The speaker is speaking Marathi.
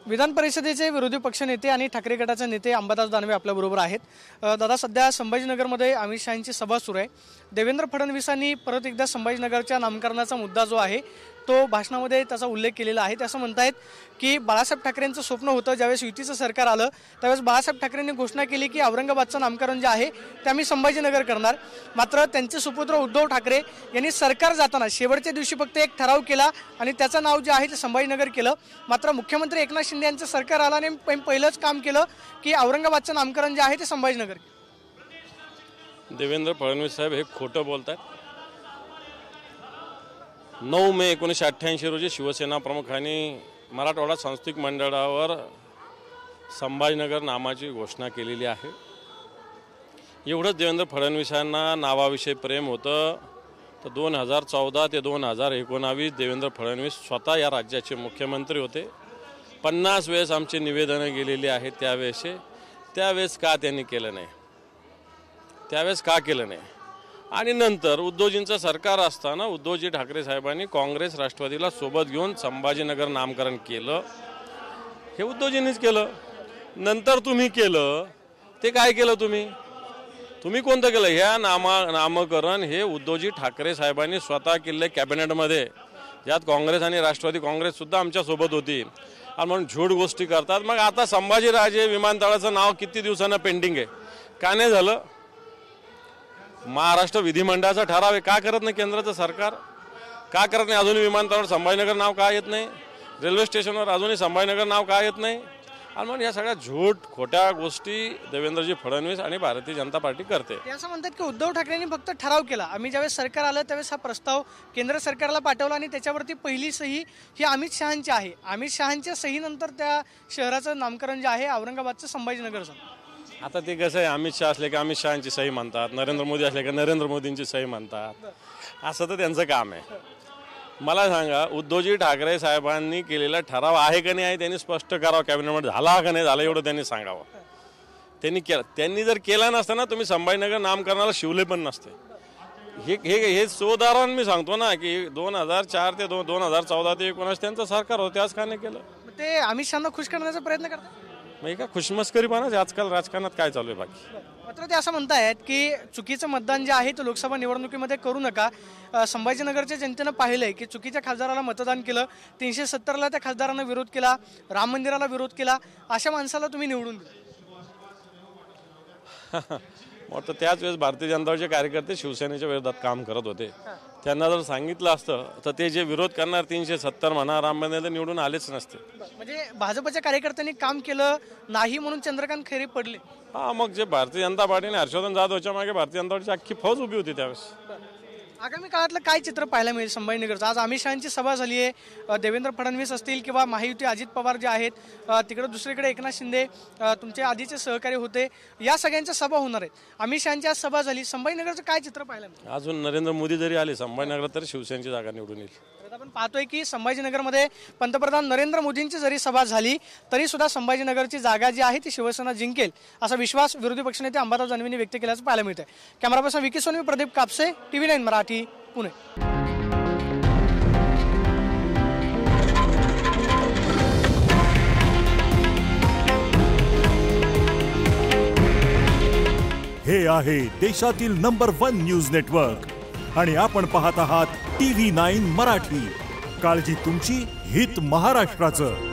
विधान परिषदेचे विरोधी पक्षनेते आणि ठाकरे गटाचे नेते अंबादास दानवे आपल्याबरोबर आहेत। दादा, सध्या संभाजीनगरमध्ये अमित शहांची सभा सुरू आहे। देवेंद्र फडणवीसांनी परत एकदा संभाजीनगरच्या नामकरणाचा मुद्दा जो आहे तो भाषणामध्ये त्याचा उल्लेख केलेला आहे। ते असं म्हणतायत की बाळासाहेब ठाकरेंचं स्वप्न होतं, ज्यावेळेस युतीचं सरकार आलं त्यावेळेस बाळासाहेब ठाकरेंनी घोषणा केली की औरंगाबादचं नामकरण जे आहे ते आम्ही संभाजीनगर करणार। मात्र त्यांचे सुपुत्र उद्धव ठाकरे यांनी सरकार जाताना शेवटच्या दिवशी फक्त एक ठराव केला आणि त्याचं नाव जे आहे ते संभाजीनगर केलं। मात्र मुख्यमंत्री एकनाथ शिंदे यांचं सरकार आलं आणि पहिलंच काम केलं की औरंगाबादचं नामकरण जे आहे ते संभाजीनगर केलं। देवेंद्र फडणवीस साहेब हे खोटं बोलतात। 9 मे 1988 रोजी शिवसेना प्रमुखांनी मराठवाडा सांस्कृतिक मंडळावर संभाजीनगर नामाची घोषणा केलेली आहे। एवढंच देवेंद्र फडणवीसांना नावाविषयी प्रेम होतं तर 2014 ते 2019 देवेंद्र फडणवीस स्वतः या राज्याचे मुख्यमंत्री होते। 50 वेळेस आमची निवेदनं गेलेली आहेत त्यावेळेस का त्यांनी केलं नाही, त्यावेळेस का केलं नाही। आणि नंतर उद्धवजींचं सरकार असताना उद्धवजी ठाकरे साहेबांनी काँग्रेस राष्ट्रवादीला सोबत घेऊन संभाजीनगर नामकरण केलं। हे उद्धवजींनीच केलं। नंतर तुम्ही केलं ते काय केलं, तुम्ही कोणतं केलं? ह्या नामकरण हे उद्धवजी ठाकरे साहेबांनी स्वतः केले कॅबिनेटमध्ये, ज्यात काँग्रेस आणि राष्ट्रवादी काँग्रेससुद्धा आमच्यासोबत होती। आणि म्हणून झूट गोष्टी करतात। मग आता संभाजीराजे विमानतळाचं नाव किती दिवसांना पेंडिंग आहे, का नाही झालं? महाराष्ट्र विधिमंडळाचा ठराव आहे, का करत नाही केंद्राचं सरकार? का करत नाही? अजूनही विमानतळावर संभाजीनगर नाव का येत नाही? रेल्वे स्टेशनवर अजूनही संभाजीनगर नाव का येत नाही? आणि म्हणून या सगळ्या झूट खोट्या गोष्टी देवेंद्रजी फडणवीस आणि भारतीय जनता पार्टी करते। ते असं म्हणतात की उद्धव ठाकरेंनी फक्त ठराव केला, आम्ही ज्यावेळेस सरकार आलं त्यावेळेस हा प्रस्ताव केंद्र सरकारला पाठवला आणि त्याच्यावरती पहिली सही ही अमित शहांची आहे। अमित शहांच्या सहीनंतर त्या शहराचं नामकरण जे आहे औरंगाबादचं संभाजीनगरचं। आता ते कसं आहे, अमित शहा असले की अमित शहांची सही म्हणतात, नरेंद्र मोदी असले की नरेंद्र मोदींची सही म्हणतात, असं तर त्यांचं काम आहे। मला सांगा, उद्धवजी ठाकरे साहेबांनी केलेला ठराव आहे का नाही आहे त्यांनी स्पष्ट करावं, कॅबिनेटमध्ये झाला का नाही झाला एवढं त्यांनी सांगावं। त्यांनी केलं, त्यांनी जर केला नसता ना तुम्ही संभाजीनगर नामकरणाला शिवले पण नसते। हे उदाहरण मी सांगतो ना की 2004 ते 2014 ते 2019 त्यांचं सरकार होतं, त्याच का नाही केलं? ते अमित शहांना खुश करण्याचा प्रयत्न करतात। मग का खुशमस्करीपणाच आजकाल राजकारणात काय चालू आहे बाकी? मात्र ते असं म्हणतायत की चुकीचं मतदान जे आहे ते लोकसभा निवडणुकीमध्ये करू नका। संभाजीनगरच्या जनतेनं पाहिलंय की चुकीच्या खासदाराला मतदान केलं, 370ला त्या खासदारानं विरोध केला, राम मंदिराला विरोध केला, अशा माणसाला तुम्ही निवडून दिलं। मग तर त्याच वेळेस भारतीय जनता पार्टीचे कार्यकर्ते शिवसेनेच्या विरोधात काम करत होते। त्यांना जर सांगितलं असतं तर ते जे विरोध करणार 370 म्हणा राम मंदिर निवडून आलेच नसते। म्हणजे भाजपच्या कार्यकर्त्यांनी काम केलं नाही म्हणून चंद्रकांत खैरे पडले। हा, मग जे भारतीय जनता पार्टीने हर्षवर्धन जाधवच्या मागे भारतीय जनता पार्टीची अख्खी फौज उभी होती त्यावेळेस। आगामी काळातलं काय चित्र पाहायला मिळेल संभाजीनगरचं? आज अमित शहांची सभा झाली आहे, देवेंद्र फडणवीस असतील किंवा महायुती अजित पवार जे आहेत, तिकडे दुसरीकडे एकनाथ शिंदे तुमचे आधीचे सहकारी होते, या सगळ्यांच्या सभा होणार आहेत। अमित शहांची आज सभा झाली, संभाजीनगरचं काय चित्र पाहायला मिळेल? अजून नरेंद्र मोदी जरी आले संभाजीनगरात तरी शिवसेनेची जागा निवडून येईल। आपण पाहतोय की संभाजीनगरमध्ये पंतप्रधान नरेंद्र मोदींची जरी सभा झाली तरी सुद्धा संभाजीनगरची जागा जी आहे ती शिवसेना जिंकेल असा विश्वास विरोधी पक्षनेते अंबादास दानवेंनी व्यक्त केल्याचं पाहायला मिळतंय। Camera person Vicky Sonvi, Pradeep Kapse, TV9 Marathi, Pune. हे आहे देशातील नंबर 1 न्यूज नेटवर्क आणि आपण पाहत आहात TV9 मराठी। काळजी तुमची, हित महाराष्ट्राचं।